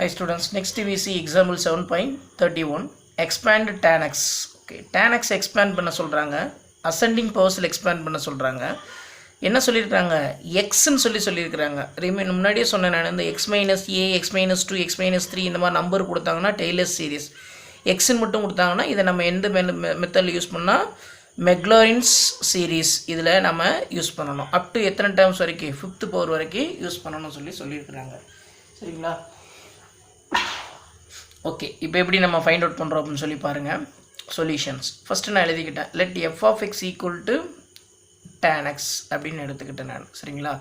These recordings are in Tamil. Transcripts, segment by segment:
Hi students, next we see example 7.31 expand tan x. Okay, tan x expand பண்ண சொல்றாங்க, ascending powers expand பண்ண சொல்றாங்க. என்ன சொல்லிருக்காங்க, x ன்னு சொல்லிருக்காங்க. முன்னாடியே சொன்னேன் நான், இந்த x minus a, x minus 2, x minus 3 இந்த மாதிரி நம்பர் கொடுத்தாங்கன்னா டெய்லர் சீரிஸ், x ன்னு மட்டும் கொடுத்தாங்கன்னா இதை நம்ம எந்த மெத்தடில் யூஸ் பண்ணால் மெக்லாரின்ஸ் சீரீஸ் இதில் நம்ம யூஸ் பண்ணணும். அப் டு எத்தனை டேர்ம்ஸ் வரைக்கும், 5th பவர் வரைக்கும் யூஸ் பண்ணணும் சொல்லியிருக்கிறாங்க. சரிங்களா? ஓகே, இப்போ எப்படி நம்ம ஃபைண்ட் அவுட் பண்ணுறோம் அப்படின்னு சொல்லி பாருங்கள். சொல்யூஷன்ஸ் ஃபஸ்ட்டு நான் எழுதிக்கிட்டேன். Let F of X equal to tan x அப்படின்னு எடுத்துக்கிட்டேன் நான். சரிங்களா?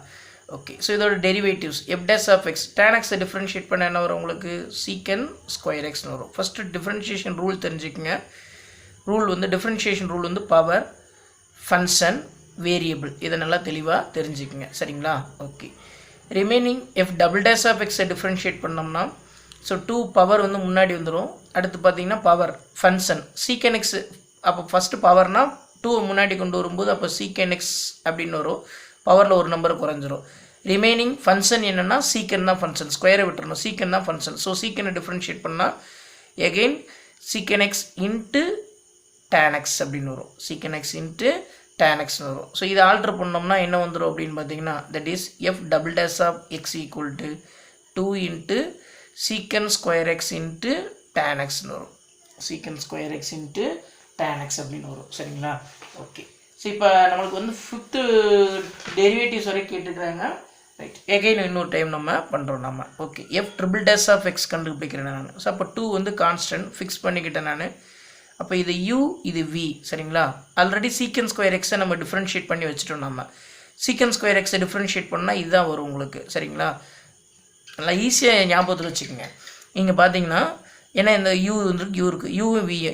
ஓகே, ஸோ இதோட derivatives F dash of X, tan x differentiate பண்ண என்ன வரும் உங்களுக்கு, சீக்கன் ஸ்கொயர் எக்ஸ்னு வரும். ஃபஸ்ட்டு டிஃப்ரென்ஷியேஷன் ரூல் தெரிஞ்சுக்கங்க. ரூல் வந்து டிஃப்ரென்ஷியேஷன் ரூல் வந்து பவர், ஃபங்க்ஷன், வேரியபிள், இதை நல்லா தெளிவாக தெரிஞ்சுக்கங்க. சரிங்களா? Okay, remaining F double dash of எக்ஸை டிஃப்ரென்ஷியேட் பண்ணோம்னா, ஸோ 2 பவர் வந்து முன்னாடி வந்துடும். அடுத்து பார்த்தீங்கன்னா பவர் ஃபங்க்ஷன் சீக்கன் எக்ஸ், அப்போ ஃபஸ்ட்டு பவர்னால் 2 முன்னாடி கொண்டு வரும்போது அப்போ சீக்கன் எக்ஸ் அப்படின்னு வரும். பவரில் ஒரு நம்பர் குறைஞ்சிரும். ரிமைனிங் ஃபங்க்ஷன் என்னென்னா சீக்கன் தான் ஃபங்க்ஷன், ஸ்கொயரை விட்டுறணும், சீக்கன் தான் ஃபங்க்ஷன். ஸோ சீக்கனை டிஃப்ரென்ஷியேட் பண்ணால் again secant x into tan x அப்படின்னு வரும். Secant x into tan x வரும். ஸோ இதை ஆல்ட்ரு பண்ணோம்னா என்ன வந்துடும் அப்படின்னு பார்த்தீங்கன்னா, that is f double dash of X equal to 2 into secant square x into tan xன்னு வரும். Secant square x into tan x அப்படின்னு வரும். சரிங்களா? ஓகே, ஸோ இப்போ நம்மளுக்கு வந்து 5th டெரிவேட்டிவ்ஸ் வரை கேட்டுக்கிறாங்க. ரைட், எகைன் இன்னொரு டைம் நம்ம பண்ணுறோம் நம்ம. Okay, f triple dash of x கண்டுபிடிக்கிறேன் நான். ஸோ அப்போ 2 வந்து கான்ஸ்டன்ட் ஃபிக்ஸ் பண்ணிக்கிட்டேன் நான். அப்போ இது u, இது v. சரிங்களா? ஆல்ரெடி சீக்கன் ஸ்கொயர் எக்ஸை நம்ம டிஃப்ரென்ஷியேட் பண்ணி வச்சுட்டோம். நம்ம சீக்கன் ஸ்கொயர் எக்ஸை டிஃப்ரென்ஷியேட் பண்ணால் இதுதான் வரும் உங்களுக்கு. சரிங்களா? நல்லா ஈஸியாக ஞாபகத்தில் வச்சுக்கோங்க. இங்கே பார்த்தீங்கன்னா ஏன்னா இந்த u வந்து u இருக்குது,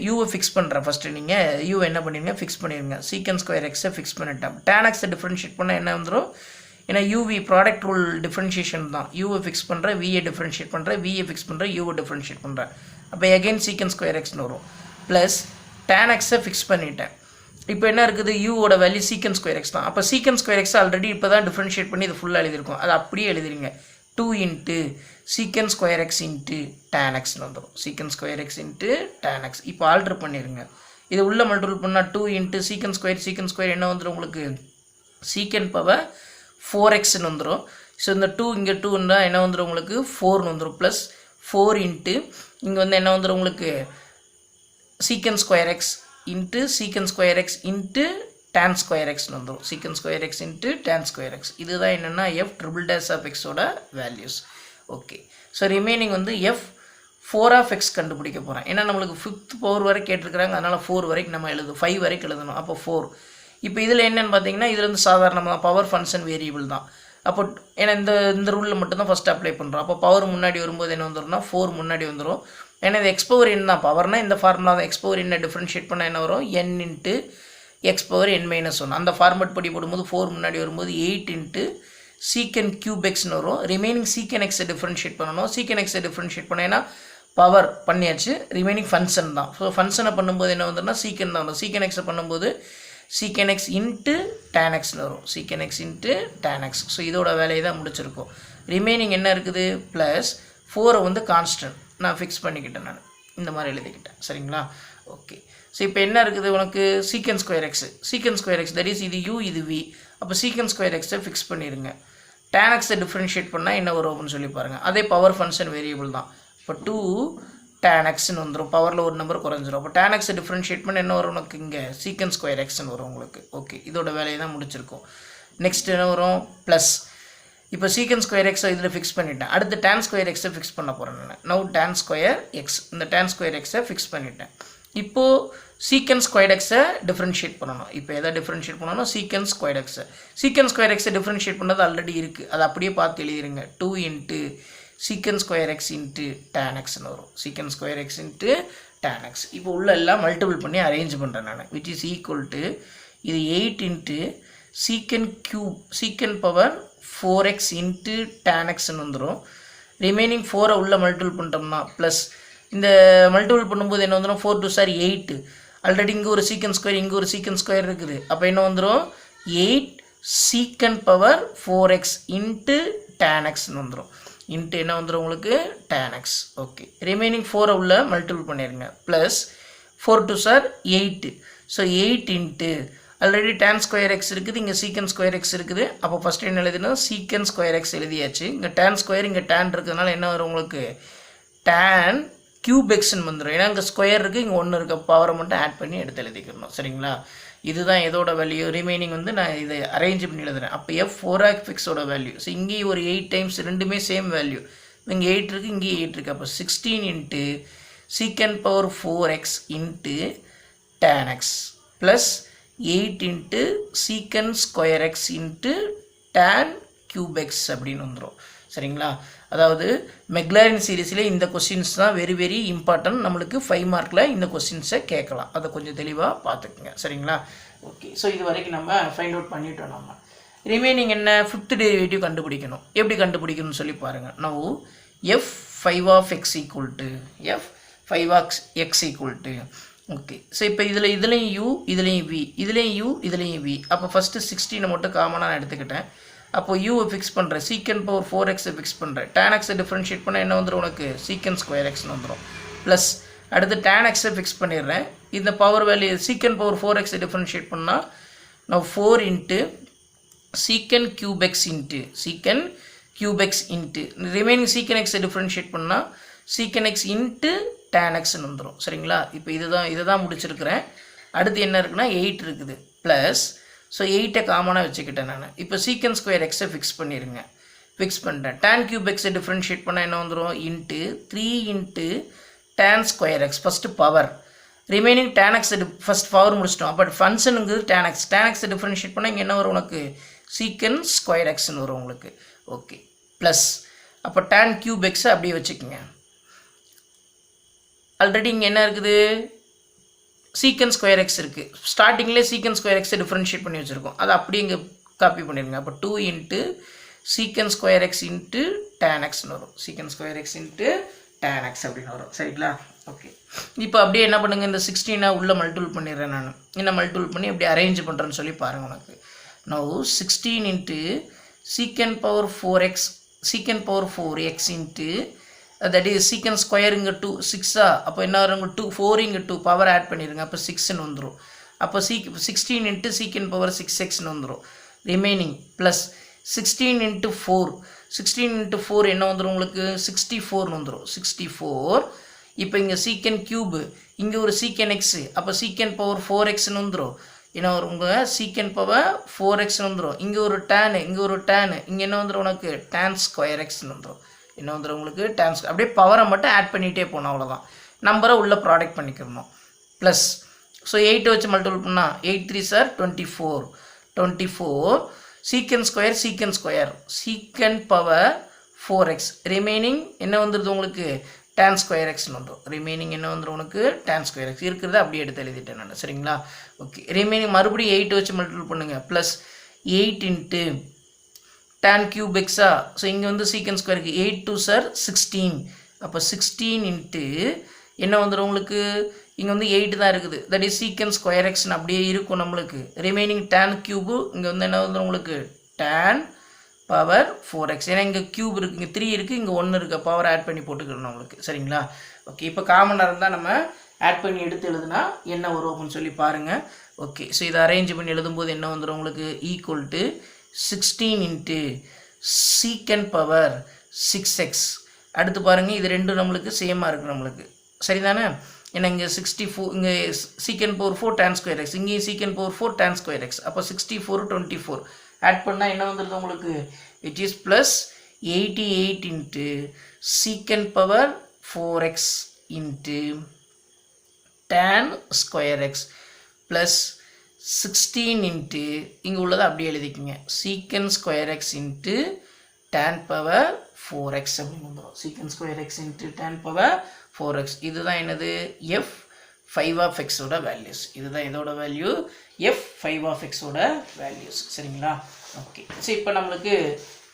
யூவை ஃபிக்ஸ் பண்ணுறேன். ஃபஸ்ட்டு நீங்கள் யூ என்ன பண்ணிடுங்க, ஃபிக்ஸ் பண்ணிடுங்க. சீக்கன் ஸ்கொயர் எக்ஸை ஃபிக்ஸ் பண்ணிட்டேன். tan xை டிஃப்ரென்ஷியேட் பண்ணால் என்ன வந்துடும், ஏன்னா யூவி ப்ராடக்ட் ரூல் டிஃப்ரென்ஷியேஷன் தான். யூவை ஃபிக்ஸ் பண்ணுறேன், வியை டிஃப்ரென்ஷியேட் பண்ணுறேன், வியை ஃபிக்ஸ் பண்ணுறேன், யூவை டிஃப்ரென்ஷியேட் பண்ணுறேன். அப்போ எகைன் சீக்கன் ஸ்கொயர் எக்ஸ்னு வரும். ப்ளஸ் tan xை ஃபிக்ஸ் பண்ணிட்டேன். இப்போ என்ன இருக்குது, யூவோட வேல்யூ சீக்கன் ஸ்கொயர் எக்ஸ் தான். அப்போ சீக்கன் ஸ்கொயர் எக்ஸ் ஆல்ரெடி இப்போ தான் டிஃப்ரென்ஷியேட் பண்ணி இது ஃபுல்லாக எழுதியிருக்கும். அது அப்படியே எழுதிருங்க. 2 into secant square x into tan xன்னு வந்துடும். சீக்கன் square x into tan x. இப்போ ஆல்ட்ரு பண்ணிடுங்க. இது உள்ளே மல்டிபிள் பண்ணால் 2 இன்ட்டு சீக்கன் ஸ்கொயர் என்ன வந்துடும் உங்களுக்கு, சீக்கன் பவர் 4xன்னு வந்துடும். ஸோ இந்த 2 இங்கே 2ன்னா என்ன வந்துடும் உங்களுக்கு, 4ன்னு வந்துடும். ப்ளஸ் 4 இன்ட்டு இங்கே வந்து என்ன வந்துடும் உங்களுக்கு, secant square x into secant square x into tan square எக்ஸ்னு வந்துடும். சீக்கன் square x into tan square X. இதுதான் என்னென்னா எஃப் ட்ரிபிள் டேஸ் ஆஃப் எக்ஸோட வேல்யூஸ். ஓகே, ஸோ ரிமைனிங் வந்து எஃப் 4 ஆஃப் எக்ஸ் கண்டுபிடிக்க போகிறேன். ஏன்னா நம்மளுக்கு 5th பவர் வரை கேட்டிருக்கிறாங்க, அதனால் 4 வரைக்கும் நம்ம 5 வரைக்கும் எழுதணும். அப்போ 4. இப்போ இதில் என்னென்னு பார்த்தீங்கன்னா, இதில் வந்து சாதாரணமாக பவர் ஃபங்க்ஷன் வேரியபிள் தான். அப்போ ஏன்னா இந்த ரூலில் மட்டும்தான் ஃபஸ்ட்டு அப்ளை பண்ணுறோம். அப்போ பவர் முன்னாடி வரும்போது என்ன வந்துடும்னா 4 முன்னாடி வந்துடும். ஏன்னா இது எக்ஸ் பவர் என் தான். பவர்னால் இந்த ஃபார்முலா தான். எக்ஸ் பவர் என்ன டிஃப்ரென்ஷியேட் பண்ணால் என்ன வரும், n into X power n-1. அந்த ஃபார்மேட் படி போடும்போது 4 முன்னாடி வரும்போது 8 இன்ட்டு சீக்கன் கியூப் எக்ஸ்னு வரும். ரிமைனிங் சீக்கன் எக்ஸை டிஃப்ரென்ஷியேட் பண்ணணும். சீக்கன் எக்ஸை டிஃப்ரென்ஷியேட் பண்ணேன்னா பவர் பண்ணியாச்சு, ரிமைனிங் ஃபங்க்ஷன் தான். ஸோ ஃபங்க்ஷனை பண்ணும்போது என்ன வந்துடும்னா சீக்கன் தான் வரும். சீக்கன் எக்ஸை பண்ணும்போது சீக்கன் எக்ஸ் இன்ட்டு tan xன்னு வரும். Secant x into tan x. So இதோட வேலையை தான் முடிச்சிருக்கோம். ரிமைனிங் என்ன இருக்குது, ப்ளஸ் 4 வந்து கான்ஸ்டன்ட் நான் ஃபிக்ஸ் பண்ணிக்கிட்டேன். நான் இந்த மாதிரி எழுதிக்கிட்டேன். சரிங்களா? ஓகே, ஸோ இப்போ என்ன இருக்குது உனக்கு, சீக்கன் ஸ்கொயர் எக்ஸ், சீக்கன் ஸ்கொயர் எக்ஸ் தட் இஸ் இது u, இது v. அப்போ சீக்கன் ஸ்கொயர் எக்ஸை ஃபிக்ஸ் பண்ணிடுங்க. tan xை டிஃப்ரென்ஷியேட் பண்ணால் என்ன வரும் அப்படின்னு சொல்லி பாருங்கள். அதே பவர் ஃபங்க்ஷன் வேரியபிள் தான். இப்போ 2 tan xன்னு வந்துடும். பவரில் ஒரு நம்பர் குறைஞ்சிரும். அப்போ tan xை டிஃப்ரென்ஷியேட் பண்ண என்ன வரும் உனக்கு, இங்கே சீக்கன் ஸ்கொயர் எக்ஸ்ன்னு வரும் உங்களுக்கு. ஓகே, இதோட வேலையை தான் முடிச்சிருக்கோம். நெக்ஸ்ட் என்ன வரும், ப்ளஸ் இப்போ சீக்கன் ஸ்கொயர் எக்ஸை இதில் ஃபிக்ஸ் பண்ணிட்டேன். அடுத்து tan ஸ்கொயர் எக்ஸை ஃபிக்ஸ் பண்ண போகிறேன் நான். நவ் tan ஸ்கொயர் எக்ஸ், இந்த tan ஸ்கொயர் எக்ஸை ஃபிக்ஸ் பண்ணிட்டேன். இப்போது சீக்கன் ஸ்கொயர் எக்ஸை டிஃப்ரென்ஷியேட் பண்ணணும். இப்போ எதை டிஃப்ரென்ஷியேட் பண்ணணும், சீக்கன் ஸ்கொயர் எக்ஸை. சீக்கன் ஸ்கொயர் எக்ஸை டிஃப்ரென்ஷியேட் பண்ணது ஆல்ரெடி இருக்குது, அதை அப்படியே பார்த்து எழுதிருங்க. 2 into secant square x into tan xன்னு வரும். Secant square x into tan x. இப்போ உள்ள எல்லாம் மல்டிபிள் பண்ணி அரேஞ்ச் பண்ணுறேன் நான். விச் இஸ் ஈக்குவல் டு இது 8 இன்ட்டு சீக்கன் கியூப், சீக்கன் பவர் 4x இன்ட்டு tan xன்னு வந்துடும். ரிமைனிங் 4 உள்ள மல்டிபிள் பண்ணிட்டோம்னா ப்ளஸ் இந்த மல்டிபிள் பண்ணும்போது என்ன வந்துடும், 4 2 சார் 8. ஆல்ரெடி இங்கே ஒரு சீக்கன் ஸ்கொயர், இங்கே ஒரு சீக்கன் ஸ்கொயர் இருக்குது. அப்போ என்ன வந்துடும், 8 சீக்கன் பவர் 4x இன்ட்டு tan xன்னு வந்துடும். இன்ட்டு என்ன வந்துடும் உங்களுக்கு tan x. ஓகே, ரிமைனிங் 4 உள்ள மல்டிபிள் பண்ணிடுங்க. Plus 4 2 sir 8. So 8 into already tan square X இருக்குது, இங்கே சீக்கன் ஸ்கொயர் எக்ஸ் இருக்குது. அப்போ ஃபஸ்ட்டு என்ன எழுதினா சீக்கன் ஸ்கொயர் எக்ஸ் எழுதியாச்சு. இங்கே tan ஸ்கொயர் இங்கே tan இருக்கிறதுனால என்ன வரும் உங்களுக்கு tan கியூப் எக்ஸ்ன்னு வந்துடும். ஏன்னா இங்கே ஸ்கொயர் இருக்குது, இங்கே 1 இருக்க பவரை மட்டும் ஆட் பண்ணி எடுத்து எழுதிக்கணும். சரிங்களா, இதுதான் எதோட வேல்யூ. ரிமைனிங் வந்து நான் இதை அரேஞ்ச் பண்ணி எழுதுறேன். அப்போ f4x வேல்யூ. ஸோ இங்கேயும் ஒரு 8 டைம்ஸ் ரெண்டுமே சேம் வேல்யூ. இங்கே 8 இருக்குது, இங்கே 8 இருக்குது. அப்போ 16 இன்ட்டு சீக்கன் power 4x into tan x plus 8 into secant square x into tan cube X அப்படின்னு வந்துடும். சரிங்களா, அதாவது மெக்லாரின் சீரீஸில் இந்த கொஸ்டின்ஸ் தான் வெரி வெரி இம்பார்ட்டன்ட். நம்மளுக்கு 5 மார்க்கில் இந்த கொஸ்டின்ஸை கேட்கலாம். அதை கொஞ்சம் தெளிவாக பார்த்துக்குங்க. சரிங்களா, ஓகே. ஸோ இது வரைக்கும் நம்ம ஃபைண்ட் அவுட் பண்ணிட்டோம். நம்ம ரிமைனிங் என்ன, 5th டெரிவேட்டிவ் கண்டுபிடிக்கணும். எப்படி கண்டுபிடிக்கணும்னு சொல்லி பாருங்கள். Now f5 of x equal to f5 of x equal to okay. So இப்போ இதுலேயும் u, இதுலேயும் v, இதுலேயும் u, இதுலேயும் v. அப்போ ஃபஸ்ட்டு 16 மட்டும் காமனாக நான் எடுத்துக்கிட்டேன். அப்போ யூவை ஃபிக்ஸ் பண்ணுறேன், சீக்கன் பவர் 4x ஃபிக்ஸ் பண்ணுறேன். tan x டிஃப்ரென்ஷியேட் பண்ணால் என்ன வந்துடும் உனக்கு சீக்கன் ஸ்கொயர் எக்ஸ்னு வந்துடும். ப்ளஸ் அடுத்து tan x ஃபிக்ஸ் பண்ணிடுறேன். இந்த பவர் வேல்யூ சீக்கன் பவர் 4x டிஃப்ரென்ஷியேட் பண்ணால் நான் 4 இன்ட்டு சீக்கன் கியூப் எக்ஸ் இன்ட்டு சீக்கன் கியூப் எக்ஸ் இன்ட்டு ரிமைனிங் சீக்கன் எக்ஸை டிஃப்ரென்ஷியேட் பண்ணால் சீக்கன் எக்ஸ் இன்ட்டு tan xன்னு வந்துடும். சரிங்களா, இப்போ இதை தான் முடிச்சிருக்கிறேன். அடுத்து என்ன இருக்குன்னா 8 இருக்குது. ப்ளஸ் ஸோ 8ஐ காமனாக வச்சுக்கிட்டேன் நான். இப்போ சீக்கன் ஸ்கொயர் எக்ஸை ஃபிக்ஸ் பண்ணிடுங்க. ஃபிக்ஸ் பண்ணிட்டேன். tan கியூப் எக்ஸை டிஃப்ரென்ஷியேட் பண்ணால் என்ன வந்துடும் into 3 into tan square X first power. Remaining tan x first power முடிச்சிட்டோம். அப்போ ஃபங்க்ஷனுங்கிறது tan x. tan x differentiate பண்ணால் இங்கே என்ன வரும் உனக்கு சீக்கன் ஸ்கொயர் எக்ஸ்ன்னு வரும் உங்களுக்கு. ஓகே, ப்ளஸ் அப்போ tan கியூப் எக்ஸை அப்படியே வச்சுக்கோங்க. ஆல்ரெடி இங்கே என்ன இருக்குது சீக்கன் ஸ்கொயர் எக்ஸ் இருக்குது. ஸ்டார்டிங்லேயே சீக்கன் ஸ்கொயர் எக்ஸை டிஃப்ரென்ஷியேட் பண்ணி வச்சுருக்கோம். அதை அப்படியே இங்கே காப்பி பண்ணிடுங்க. அப்போ 2 into secant square x into tan xன்னு வரும். Secant square x into tan x அப்படின்னு வரும். சரிங்களா, ஓகே. இப்போ அப்படியே என்ன பண்ணுங்கள், இந்த 16 உள்ளே மல்டிபிள் பண்ணிடுறேன் நான். என்ன மல்டிபிள் பண்ணி அப்படியே அரேஞ்ச் பண்ணுறேன்னு சொல்லி பாருங்கள் உனக்கு. நவ் 16 இன்ட்டு சீக்கன் பவர் 4x சீக்கன் power 4x into that is சீக்கன் ஸ்கொயர் இங்கே 2 6 அப்போ என்ன வரும் 2 4 இங்கே 2 பவர் ஆட் பண்ணிடுங்க. அப்போ 6ன்னு வந்துடும். அப்போ 16 இன்ட்டு சீக்கன் பவர் 6xன்னு வந்துடும். ரிமைனிங் ப்ளஸ் 16 இன்ட்டு 4 என்ன வந்துடும் உங்களுக்கு 64ன்னு வந்துடும். 64. இப்போ இங்கே சீக்கன் கியூபு, இங்கே ஒரு சீக்கன் எக்ஸு, அப்போ சீக்கன் பவர் 4xன்னு வந்துடும். என்ன வரும் உங்கள் சீக்கன் பவர் 4xன்னு வந்துடும். இங்கே ஒரு டேனு, இங்கே ஒரு டேனு, இங்கே என்ன வந்துடும் உனக்கு tan ஸ்கொயர் எக்ஸ்ன்னு வந்துடும். என்ன வந்துடும் உங்களுக்கு tan அப்படியே பவரை மட்டும் ஆட் பண்ணிகிட்டே போகணும். அவ்வளோதான், நம்பரை உள்ள ப்ராடக்ட் பண்ணிக்கிறணும். ப்ளஸ் ஸோ 8 வச்சு மல்டிபிள் பண்ணால் 8 3 சார் 24 சீக்கன் ஸ்கொயர் சீக்கன் பவர் 4x. ரிமைனிங் என்ன வந்துடுது உங்களுக்கு tan ஸ்கொயர் எக்ஸ்ன்னு வந்துடும். ரிமைனிங் என்ன வந்துடும் உனக்கு tan ஸ்கொயர் எக்ஸ் இருக்கிறத அப்படியே எடுத்து எழுதிட்டேன் நான். சரிங்களா, ஓகே. ரிமைனிங் மறுபடியும் 8 வச்சு மல்டிபிள் பண்ணுங்கள். ப்ளஸ் 8 இன்ட்டு tan கியூப் எக்ஸா. ஸோ இங்கே வந்து சீக்கன் ஸ்கொயருக்கு 8 2 சார் 16. அப்போ 16 இன்ட்டு என்ன வந்துடும் உங்களுக்கு இங்கே வந்து 8 தான் இருக்குது. தட் இஸ் சீக்கன் ஸ்கொயர் எக்ஸ்ன்னு அப்படியே இருக்கும் நம்மளுக்கு. ரிமைனிங் tan கியூபு இங்கே வந்து என்ன வந்துடும் உங்களுக்கு tan பவர் 4x. ஏன்னா இங்கே கியூப் இருக்குது, இங்கே 3 இருக்குது, இங்கே 1 இருக்குது. பவர் ஆட் பண்ணி போட்டுக்கணும் நம்மளுக்கு. சரிங்களா, ஓகே. இப்போ காமனாக இருந்தால் நம்ம ஆட் பண்ணி எடுத்து எழுதுனா என்ன வரும் அப்படின்னு சொல்லி பாருங்கள். ஓகே, ஸோ இதை அரேஞ்ச் பண்ணி எழுதும்போது என்ன வந்துடும் உங்களுக்கு ஈக்குவல் டு 16 இன்ட்டு சீக்கன் பவர் 6x. அடுத்து பாருங்கள், இது ரெண்டும் நம்மளுக்கு சேமாக இருக்குது நம்மளுக்கு. சரிதானே, ஏன்னா இங்கே 64, இங்கே சீக்கன் பவர் 4 tan ஸ்கொயர் எக்ஸ், இங்கேயும் சீக்கன் பவர் 4 tan ஸ்கொயர் எக்ஸ். அப்போ 64 24 ஆட் பண்ணால் என்ன வந்துடுது உங்களுக்கு இட் இஸ் ப்ளஸ் 88 இன்ட்டு சீக்கன் power 4x into tan square X plus 16 into இங்கே உள்ளதை அப்படியே எழுதிக்கிங்க சீக்கன் square x into tan power 4x அப்படின்னு வந்துடும். சீக்கன் square x into tan power 4x. இதுதான் என்னது f5 of x ஓட வேல்யூஸ். இதுதான் இதோட வேல்யூ f5 of x ஓட வேல்யூஸ். சரிங்களா, ஓகே. ஸோ இப்போ நம்மளுக்கு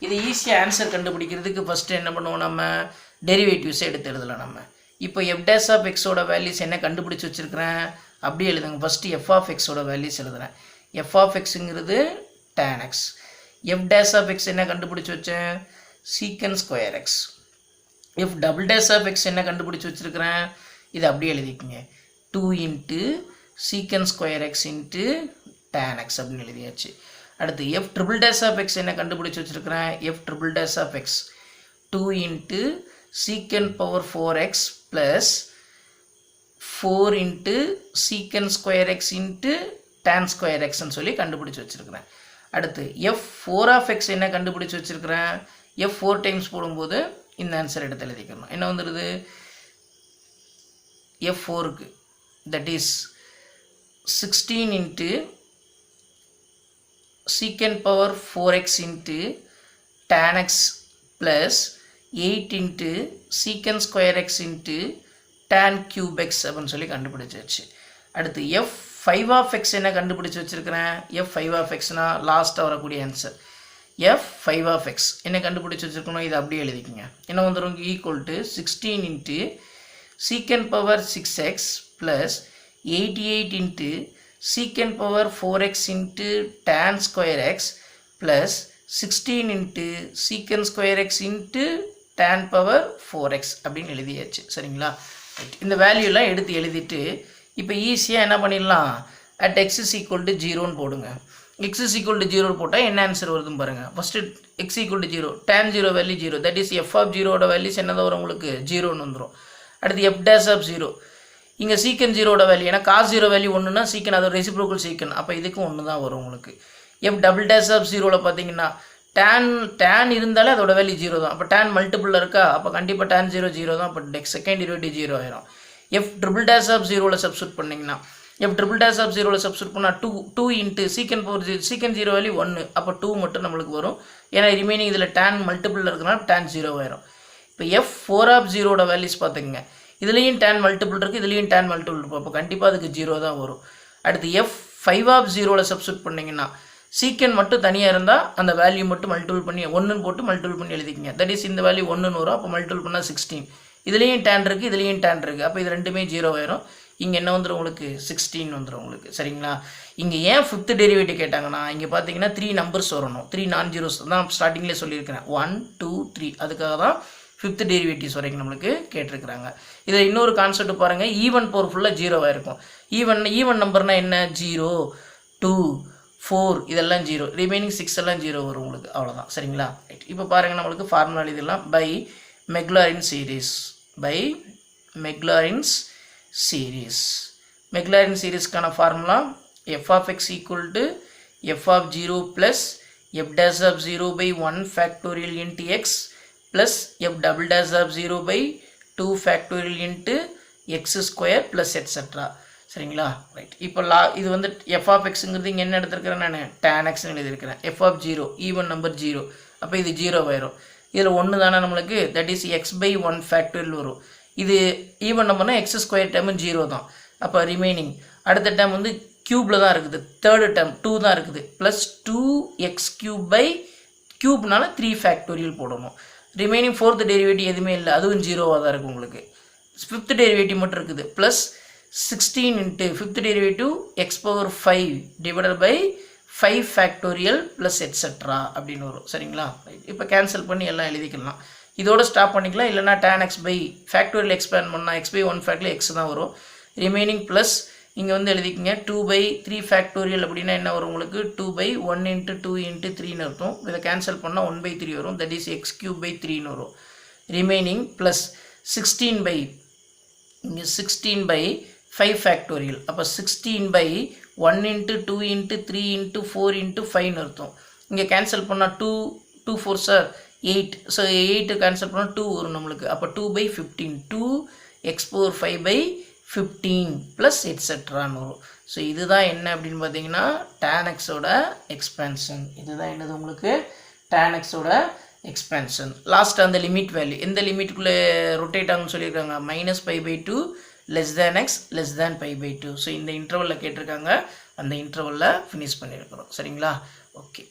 இது ஈஸியாக ஆன்சர் கண்டுபிடிக்கிறதுக்கு ஃபஸ்ட்டு என்ன பண்ணுவோம், நம்ம டெரிவேட்டிவ்ஸை எடுத்து எழுதலாம். நம்ம இப்போ f dash of x ஓட வேல்யூஸ் என்ன கண்டுபிடிச்சி வச்சுருக்கிறேன் அப்படியே எழுதுங்க. ஃபஸ்ட்டு f of x ஓட வேல்யூஸ் எழுதுகிறேன். f of xங்கிறது tan x. f dash of x என்ன கண்டுபிடிச்சி வச்சேன் secant square x. F double dash of x என்ன கண்டுபிடிச்சு வச்சிருக்கிறேன், இது அப்படியே எழுதிக்கங்க, 2 into secant square x into tan x அப்படின்னு எழுதியாச்சு. அடுத்து f triple dash of x என்ன கண்டுபிடிச்சு வச்சிருக்கிறேன், f triple dash of x 2 into secant power 4x plus 4 into secant square x into tan square x ன்னு சொல்லி கண்டுபிடிச்சு வச்சிருக்கிறேன். அடுத்து f4 of x என்ன கண்டுபிடிச்சு வச்சிருக்கிறேன், f4 டைம்ஸ் போடும்போது இந்த ஆன்சர் எடுத்து எழுதிக்கணும். என்ன வந்துடுது, f4க்கு that is 16 into secant power 4x into tan x plus 8 into secant square x into tan cube x அப்படின்னு சொல்லி கண்டுபிடிச்சாச்சு. அடுத்து f5 of x என்ன கண்டுபிடிச்சு வச்சிருக்கிறேன், f5 of xனா லாஸ்ட்டாக வரக்கூடிய ஆன்சர், f5 of x என்ன கண்டுபிடிச்சு வச்சிருக்கணும், இது அப்படியே எழுதிக்கங்க. என்ன வந்துடும், equal to 16 into secant power 6x plus 88 into secant power 4x into tan square x plus 16 into secant square x into tan power 4x அப்படின்னு எழுதியாச்சு. சரிங்களா, இந்த வேல்யூலாம் எடுத்து எழுதிட்டு இப்போ ஈஸியாக என்ன பண்ணிடலாம், at x is equal to 0ன்னு போடுங்க. x is equal to 0 போட்டால் என்ன ஆன்சர் வருதுன்னு பாருங்கள். First x equal to 0, tan 0 value 0, that is f of 0ஓட வேல்யூஸ் என்னதான் வரும் உங்களுக்கு, 0ன்னு வந்துடும். அடுத்து f dash of 0, இங்கே secant 0ஓட வேல்யூ, ஏன்னா cos 0 வேல்யூ 1னா secant அதோட ரெசிப்ரோக்கல் secant, அப்போ இதுக்கும் 1 தான் வரும் உங்களுக்கு. f double dash of 0வில் பார்த்தீங்கன்னா tan இருந்தாலே அதோட வேல்யூ 0 தான், அப்போ tan மல்டிபிளில் இருக்கா, அப்போ கண்டிப்பாக tan 0 0 தான், அப்போ செகண்ட் டெரிவேட்டிவ் 0 ஆயிரும். f triple dash of 0வில் சப்ஸ்டியூட் பண்ணிங்கன்னா, f triple dash of 0வில் சப்ஸ்டியூட் பண்ணால் 2 into secant power 0, secant 0 value 1, அப்போ 2 மட்டும் நம்மளுக்கு வரும், ஏன்னா ரிமைனிங் இதில் tan மல்டிபிளில் இருக்கிறனால tan 0 ஆயிரும். இப்போ f4 of 0ஓட வேல்யூஸ் பார்த்துக்குங்க, இதுலேயும் tan மல்டிபிள் இருக்குது, இதுலேயும் tan மல்டிபிள் இருக்கும், அப்போ கண்டிப்பாக அதுக்கு 0 தான் வரும். அடுத்து f5 of 0வில் சப்ஸ்டியூட் பண்ணிங்கன்னா secant மட்டும் தனியாக இருந்தால் அந்த வேல்யூ மட்டும் மல்டிபிள் பண்ணி 1ன்னு போட்டு மல்டிபிள் பண்ணி எழுதிக்கிங்க, தட் இஸ் இந்த வேல்யூ 1ன்னு வரும், அப்போ மல்டிபிள் பண்ணால் 16, இதுலேயும் tan இருக்குது, இதுலேயும் tan இருக்குது, அப்போ இது ரெண்டுமே 0 ஆயிரும். இங்கே என்ன வந்துடும் உங்களுக்கு, 16 வந்துடும் உங்களுக்கு. சரிங்களா, இங்கே ஏன் 5th டெரிவேட்டிவ் கேட்டாங்கன்னா, இங்கே பார்த்தீங்கன்னா 3 நம்பர்ஸ் வரணும், 3 நான் ஜீரோஸ் தான் ஸ்டார்டிங்லேயே சொல்லியிருக்கிறேன், 1 2 3, அதுக்காக தான் 5th டெரிவேட்டிவ்ஸ் வரைக்கும் நம்மளுக்கு கேட்டிருக்கிறாங்க. இதில் இன்னொரு கான்செப்ட் பாருங்கள், ஈவன் பவர் ஃபுல்லாக 0வாக இருக்கும். ஈவன் நம்பர்னால் என்ன, 0 2 4 இதெல்லாம் 0, ரிமைனிங் 6 எல்லாம் 0 வரும் உங்களுக்கு, அவ்வளோதான். சரிங்களா, ரைட். இப்போ பாருங்கள், நம்மளுக்கு ஃபார்முலா இதெல்லாம் பை மெக்லாரின் சீரீஸ்க்கான formula f of x equal to f of 0 plus f dash of 0 by 1 factorial into x plus f double dash of 0 by 2 factorial into x square plus etc. சரிங்களா, ரைட். இப்போ இது வந்து f of xங்கிறது இங்கே என்ன எடுத்துருக்கிறேன், நான் tan xன்னு எழுதியிருக்கிறேன். f of 0 ஈவன் நம்பர் 0, அப்போ இது 0 ஆயிரும். இதில் 1 தானே நம்மளுக்கு, that is x by 1 factorial வரும். இது ஈவன் நம்பர்னா x ஸ்கொயர் டேர்மு 0 தான், அப்போ ரிமைனிங் அடுத்த டேர்ம் வந்து க்யூப்பில் தான் இருக்குது, தேர்டு டேர்ம் 2 தான் இருக்குது, ப்ளஸ் 2x கியூப் பை க்யூப்னால 3 ஃபேக்டோரியல் போடணும். ரிமைனிங் 4th டெரிவேட்டிவ் எதுவுமே இல்லை, அதுவும் 0வாக தான் இருக்குது உங்களுக்கு. 5th டெரிவேட்டிவ் மட்டும் இருக்குது, plus 16 into 5th derivative x power 5 divided by 5 factorial plus etc. அப்படின்னு வரும். சரிங்களா, இப்போ கேன்சல் பண்ணி எல்லாம் எழுதிக்கலாம், இதோட ஸ்டாப் பண்ணிக்கலாம். இல்லைனா tan x by factorial expand பண்ணால் x by 1 factorial x தான் வரும். ரிமைனிங் ப்ளஸ் இங்கே வந்து எழுதிக்கிங்க 2 by 3 factorial அப்படின்னா என்ன வரும் உங்களுக்கு, 2 by 1 into 2 into 3ன்னு இருக்கும். இதை கேன்சல் பண்ணால் 1 by 3 வரும், that is x cube by 3ன்னு வரும். ரிமைனிங் ப்ளஸ் 16 by இங்கே 16 by 5 factorial, அப்போ 16 by 1 into 2 into 3 into 4 into 5ன்னு அர்த்தம். இங்கே கேன்சல் பண்ணால் 2 4 சார் 8, ஸோ 8 கேன்சல் பண்ணால் 2 வரும் நம்மளுக்கு, அப்போ 2 by 15, 2x power 5 by 15 plus எட்ஸெட்ரான்னு வரும். ஸோ இதுதான் என்ன அப்படின்னு பார்த்தீங்கன்னா tan xோட எக்ஸ்பேன்ஷன். இதுதான் என்னது உங்களுக்கு, tan xோட எக்ஸ்பேன்ஷன். லாஸ்ட் அந்த லிமிட் வேல்யூ எந்த லிமிட்டுக்குள்ளே ரொட்டேட் ஆகும்னு சொல்லியிருக்காங்க, -π/2 less than x less than π/2. So இந்த இன்டர்வலில் கேட்டிருக்காங்க, அந்த இன்டர்வலில் ஃபினிஷ் பண்ணியிருக்கிறோம். சரிங்களா, ஓகே.